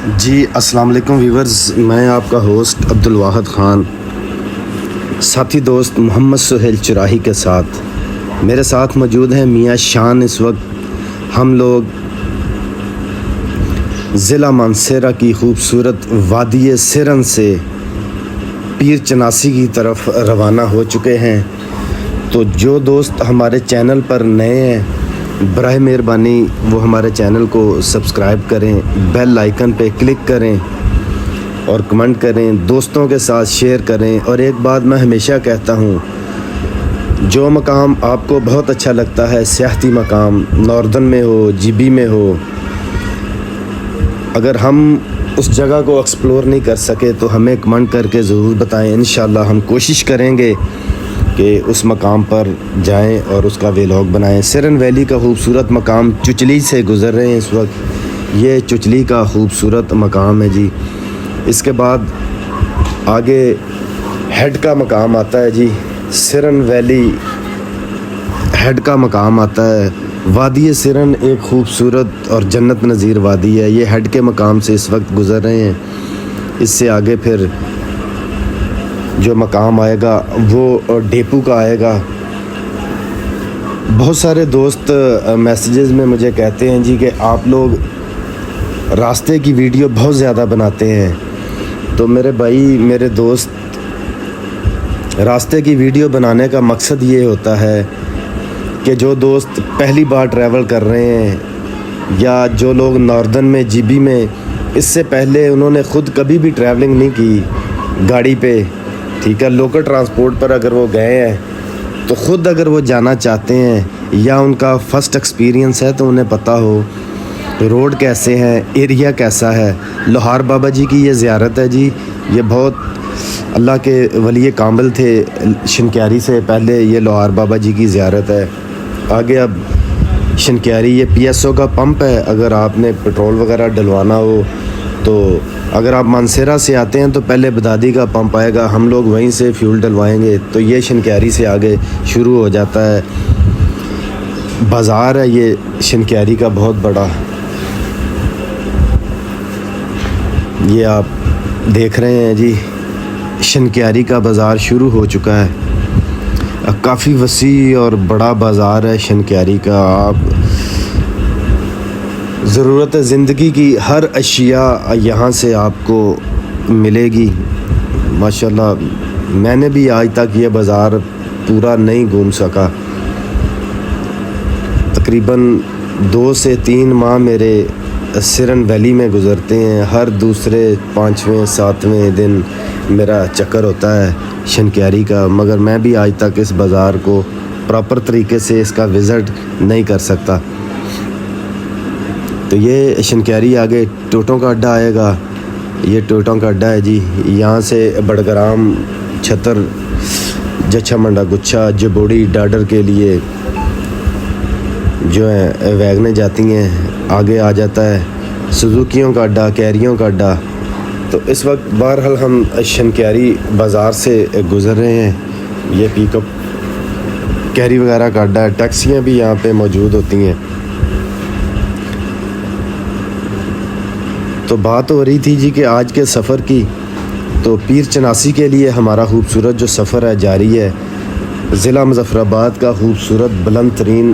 جی السلام علیکم ویورز، میں آپ کا ہوسٹ عبدالواحد خان، ساتھی دوست محمد سہیل چراہی کے ساتھ میرے ساتھ موجود ہیں میاں شان۔ اس وقت ہم لوگ ضلع مانسہرہ کی خوبصورت وادی سرن سے پیر چناسی کی طرف روانہ ہو چکے ہیں۔ تو جو دوست ہمارے چینل پر نئے ہیں براہ مہربانی وہ ہمارے چینل کو سبسکرائب کریں، بیل آئیکن پہ کلک کریں اور کمنٹ کریں، دوستوں کے ساتھ شیئر کریں۔ اور ایک بات میں ہمیشہ کہتا ہوں، جو مقام آپ کو بہت اچھا لگتا ہے، سیاحتی مقام ناردن میں ہو، جی بی میں ہو، اگر ہم اس جگہ کو ایکسپلور نہیں کر سکے تو ہمیں کمنٹ کر کے ضرور بتائیں۔ انشاءاللہ ہم کوشش کریں گے کہ اس مقام پر جائیں اور اس کا ویلاگ بنائیں۔ سرن ویلی کا خوبصورت مقام چچلی سے گزر رہے ہیں اس وقت۔ یہ چچلی کا خوبصورت مقام ہے جی۔ اس کے بعد آگے ہیڈ کا مقام آتا ہے جی، سرن ویلی ہیڈ کا مقام آتا ہے۔ وادی سرن ایک خوبصورت اور جنت نظیر وادی ہے۔ یہ ہیڈ کے مقام سے اس وقت گزر رہے ہیں۔ اس سے آگے پھر جو مقام آئے گا وہ ڈیپو کا آئے گا۔ بہت سارے دوست میسیجز میں مجھے کہتے ہیں جی کہ آپ لوگ راستے کی ویڈیو بہت زیادہ بناتے ہیں۔ تو میرے بھائی، میرے دوست، راستے کی ویڈیو بنانے کا مقصد یہ ہوتا ہے کہ جو دوست پہلی بار ٹریول کر رہے ہیں یا جو لوگ ناردن میں جی بی میں اس سے پہلے انہوں نے خود کبھی بھی ٹریولنگ نہیں کی گاڑی پہ، ٹھیک ہے، لوکل ٹرانسپورٹ پر اگر وہ گئے ہیں تو خود اگر وہ جانا چاہتے ہیں یا ان کا فرسٹ ایکسپیرینس ہے تو انہیں پتہ ہو روڈ کیسے ہیں، ایریا کیسا ہے۔ لوہار بابا جی کی یہ زیارت ہے جی، یہ بہت اللہ کے ولی کامل تھے۔ شنکیاری سے پہلے یہ لوہار بابا جی کی زیارت ہے۔ آگے اب شنکیاری یہ پی ایس او کا پمپ ہے، اگر آپ نے پٹرول وغیرہ ڈلوانا ہو تو اگر آپ مانسہرہ سے آتے ہیں تو پہلے بدادی کا پمپ آئے گا، ہم لوگ وہیں سے فیول ڈلوائیں گے۔ تو یہ شنکیاری سے آگے شروع ہو جاتا ہے۔ بازار ہے یہ شنکیاری کا بہت بڑا، یہ آپ دیکھ رہے ہیں جی، شنکیاری کا بازار شروع ہو چکا ہے۔ کافی وسیع اور بڑا بازار ہے شنکیاری کا۔ آپ ضرورت زندگی کی ہر اشیاء یہاں سے آپ کو ملے گی۔ ماشاءاللہ میں نے بھی آج تک یہ بازار پورا نہیں گھوم سکا، تقریباً 2 سے 3 ماہ میرے سرن ویلی میں گزرتے ہیں۔ ہر دوسرے 5ویں 7ویں دن میرا چکر ہوتا ہے شنکیاری کا، مگر میں بھی آج تک اس بازار کو پراپر طریقے سے اس کا وزٹ نہیں کر سکتا۔ تو یہ شنکیاری آگے ٹوٹوں کا اڈا آئے گا، یہ ٹوٹوں کا اڈا ہے جی۔ یہاں سے بڑگرام، چھتر، جچھا منڈا گچھا، جبوڑی، ڈاڈر کے لیے جو ہیں ویگنیں جاتی ہیں۔ آگے آ جاتا ہے سزوکیوں کا اڈا، کیریوں کا اڈا۔ تو اس وقت بہرحال ہم شنکیاری بازار سے گزر رہے ہیں۔ یہ پک اپ کیری وغیرہ کا اڈا ہے، ٹیکسیاں بھی یہاں پہ موجود ہوتی ہیں۔ تو بات ہو رہی تھی جی کہ آج کے سفر کی، تو پیر چناسی کے لیے ہمارا خوبصورت جو سفر ہے جاری ہے۔ ضلع مظفر آباد کا خوبصورت بلند ترین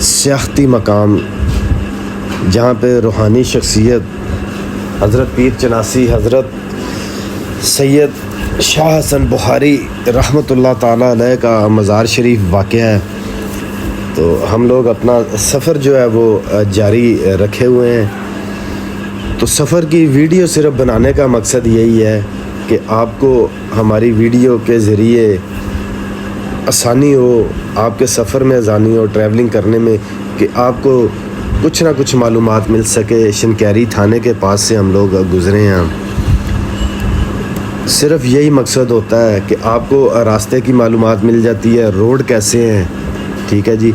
سیاحتی مقام، جہاں پہ روحانی شخصیت حضرت پیر چناسی حضرت سید شاہ حسن بخاری رحمۃ اللہ تعالیٰ علیہ کا مزار شریف واقع ہے۔ تو ہم لوگ اپنا سفر جو ہے وہ جاری رکھے ہوئے ہیں۔ تو سفر کی ویڈیو صرف بنانے کا مقصد یہی ہے کہ آپ کو ہماری ویڈیو کے ذریعے آسانی ہو، آپ کے سفر میں آسانی ہو، ٹریولنگ کرنے میں، کہ آپ کو کچھ نہ کچھ معلومات مل سکے۔ شنکیاری تھانے کے پاس سے ہم لوگ گزرے ہیں۔ صرف یہی مقصد ہوتا ہے کہ آپ کو راستے کی معلومات مل جاتی ہے، روڈ کیسے ہیں، ٹھیک ہے جی۔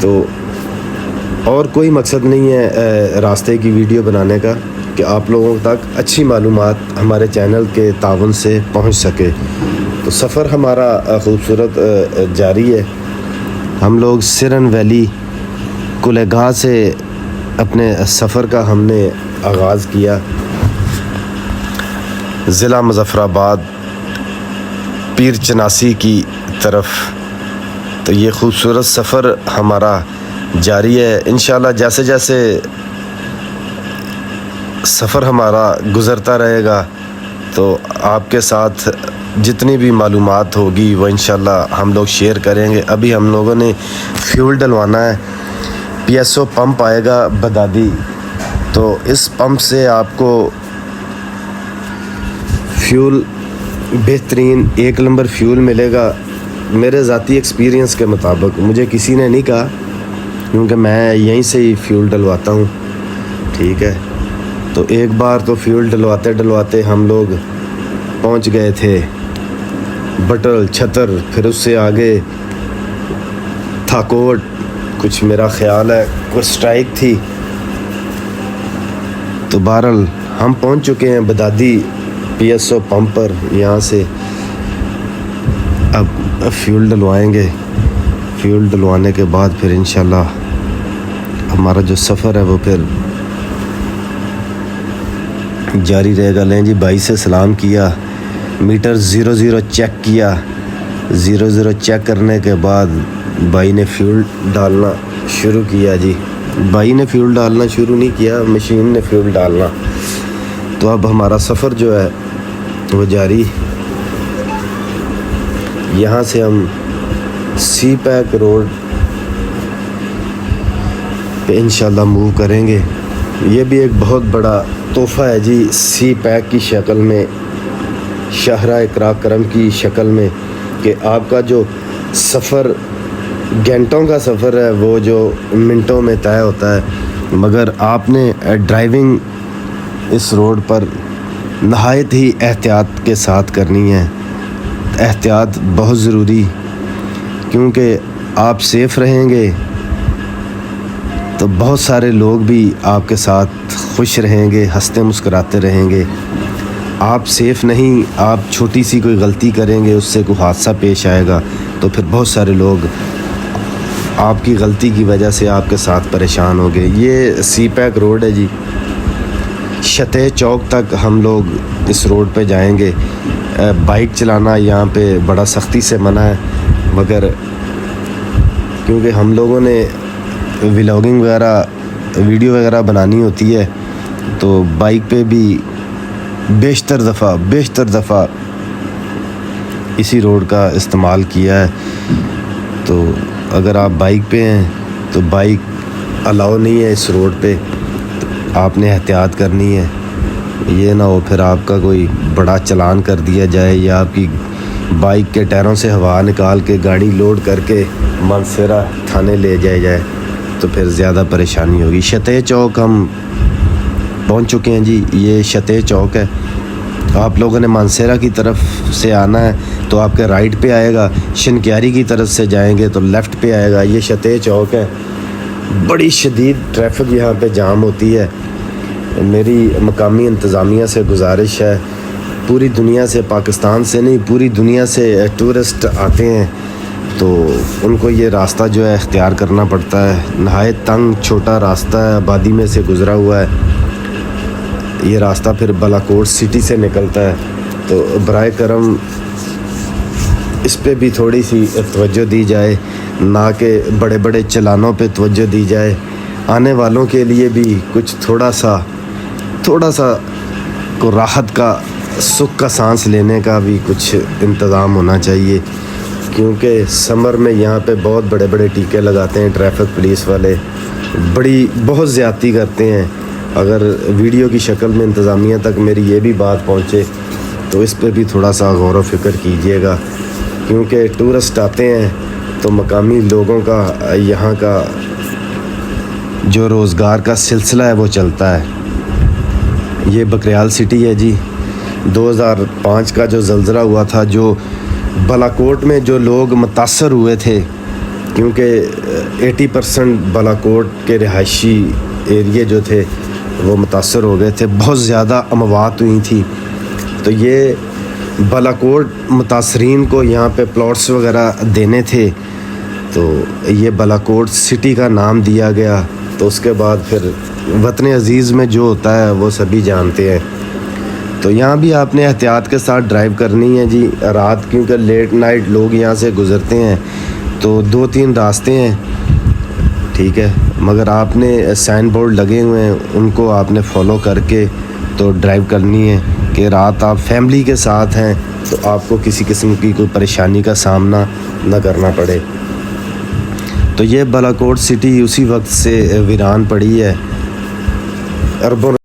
تو اور کوئی مقصد نہیں ہے راستے کی ویڈیو بنانے کا، کہ آپ لوگوں تک اچھی معلومات ہمارے چینل کے تعاون سے پہنچ سکے۔ تو سفر ہمارا خوبصورت جاری ہے۔ ہم لوگ سرن ویلی کلے گاہ سے اپنے سفر کا ہم نے آغاز کیا ضلع مظفر آباد پیر چناسی کی طرف۔ تو یہ خوبصورت سفر ہمارا جاری ہے انشاءاللہ۔ جیسے جیسے سفر ہمارا گزرتا رہے گا تو آپ کے ساتھ جتنی بھی معلومات ہوگی وہ انشاءاللہ ہم لوگ شیئر کریں گے۔ ابھی ہم لوگوں نے فیول ڈلوانا ہے، پی ایس او پمپ آئے گا بدادی، تو اس پمپ سے آپ کو فیول بہترین 1 نمبر فیول ملے گا۔ میرے ذاتی ایکسپیرینس کے مطابق، مجھے کسی نے نہیں کہا کیونکہ میں یہیں سے ہی فیول ڈلواتا ہوں، ٹھیک ہے۔ تو ایک بار تو فیول ڈلواتے ہم لوگ پہنچ گئے تھے بٹل چھتر، پھر اس سے آگے تھاکوٹ، کچھ میرا خیال ہے کوئی اسٹرائک تھی۔ تو بہرحال ہم پہنچ چکے ہیں بدادی پی ایس او پمپ پر۔ یہاں سے اب فیول ڈلوائیں گے، فیول ڈلوانے کے بعد پھر انشاءاللہ ہمارا جو سفر ہے وہ پھر جاری رہے گا۔ لیں جی، بھائی سے سلام کیا، میٹر 00 چیک کیا، 00 چیک کرنے کے بعد بھائی نے فیول ڈالنا شروع کیا۔ جی بھائی نے فیول ڈالنا شروع نہیں کیا، مشین نے فیول ڈالنا۔ تو اب ہمارا سفر جو ہے وہ جاری، یہاں سے ہم سی پیک روڈ پہ انشاءاللہ موو کریں گے۔ یہ بھی ایک بہت بڑا تحفہ ہے جی، سی پیک کی شکل میں، شاہراہ اقرا کرم کی شکل میں، کہ آپ کا جو سفر گھنٹوں کا سفر ہے وہ جو منٹوں میں طے ہوتا ہے، مگر آپ نے ڈرائیونگ اس روڈ پر نہایت ہی احتیاط کے ساتھ کرنی ہے۔ احتیاط بہت ضروری، کیونکہ آپ سیف رہیں گے تو بہت سارے لوگ بھی آپ کے ساتھ خوش رہیں گے، ہنستے مسکراتے رہیں گے۔ آپ سیف نہیں، آپ چھوٹی سی کوئی غلطی کریں گے، اس سے کوئی حادثہ پیش آئے گا تو پھر بہت سارے لوگ آپ کی غلطی کی وجہ سے آپ کے ساتھ پریشان ہو گئے۔ یہ سی پیک روڈ ہے جی، شتے چوک تک ہم لوگ اس روڈ پہ جائیں گے۔ بائک چلانا یہاں پہ بڑا سختی سے منع ہے، مگر کیونکہ ہم لوگوں نے ولاگنگ وغیرہ ویڈیو وغیرہ بنانی ہوتی ہے تو بائک پہ بھی بیشتر دفعہ اسی روڈ کا استعمال کیا ہے۔ تو اگر آپ بائک پہ ہیں تو بائک الاؤ نہیں ہے اس روڈ پہ، آپ نے احتیاط کرنی ہے۔ یہ نہ ہو پھر آپ کا کوئی بڑا چلان کر دیا جائے، یا آپ کی بائک کے ٹائروں سے ہوا نکال کے گاڑی لوڈ کر کے مانسیرا تھانے لے جائے تو پھر زیادہ پریشانی ہوگی۔ شتے چوک ہم پہنچ چکے ہیں جی، یہ شتے چوک ہے۔ آپ لوگوں نے مانسیرا کی طرف سے آنا ہے تو آپ کے رائٹ پہ آئے گا، شنکیاری کی طرف سے جائیں گے تو لیفٹ پہ آئے گا۔ یہ شتے چوک ہے، بڑی شدید ٹریفک یہاں پہ جام ہوتی ہے۔ میری مقامی انتظامیہ سے گزارش ہے، پوری دنیا سے، پاکستان سے نہیں پوری دنیا سے ٹورسٹ آتے ہیں، تو ان کو یہ راستہ جو ہے اختیار کرنا پڑتا ہے۔ نہایت تنگ چھوٹا راستہ ہے، آبادی میں سے گزرا ہوا ہے۔ یہ راستہ پھر بالاکوٹ سٹی سے نکلتا ہے، تو برائے کرم اس پہ بھی تھوڑی سی توجہ دی جائے، نہ کہ بڑے بڑے چلانوں پہ توجہ دی جائے۔ آنے والوں کے لیے بھی کچھ تھوڑا سا کو راحت کا، سکھ کا سانس لینے کا بھی کچھ انتظام ہونا چاہیے، کیونکہ سمر میں یہاں پہ بہت بڑے بڑے ٹیکے لگاتے ہیں ٹریفک پولیس والے، بہت زیادتی کرتے ہیں۔ اگر ویڈیو کی شکل میں انتظامیہ تک میری یہ بھی بات پہنچے تو اس پہ بھی تھوڑا سا غور و فکر کیجیے گا، کیونکہ ٹورسٹ آتے ہیں تو مقامی لوگوں کا یہاں کا جو روزگار کا سلسلہ ہے وہ چلتا ہے۔ یہ بکریال سٹی ہے جی، 2005 کا جو زلزلہ ہوا تھا، جو بالاکوٹ میں جو لوگ متاثر ہوئے تھے، کیونکہ 80% بالاکوٹ کے رہائشی ایریے جو تھے وہ متاثر ہو گئے تھے، بہت زیادہ اموات ہوئی تھی۔ تو یہ بالاکوٹ متاثرین کو یہاں پہ پلاٹس وغیرہ دینے تھے، تو یہ بالاکوٹ سٹی کا نام دیا گیا۔ تو اس کے بعد پھر وطن عزیز میں جو ہوتا ہے وہ سبھی جانتے ہیں. تو یہاں بھی آپ نے احتیاط کے ساتھ ڈرائیو کرنی ہے جی. رات کیونکہ لیٹ نائٹ لوگ یہاں سے گزرتے ہیں تو 2-3 راستے ہیں, ٹھیک ہے, مگر آپ نے سائن بورڈ لگے ہوئے ہیں ان کو آپ نے فالو کر کے تو ڈرائیو کرنی ہے کہ رات آپ فیملی کے ساتھ ہیں تو آپ کو کسی قسم کی کوئی پریشانی کا سامنا نہ کرنا پڑے. تو یہ بالاکوٹ سٹی اسی وقت سے ویران پڑی ہے. اربن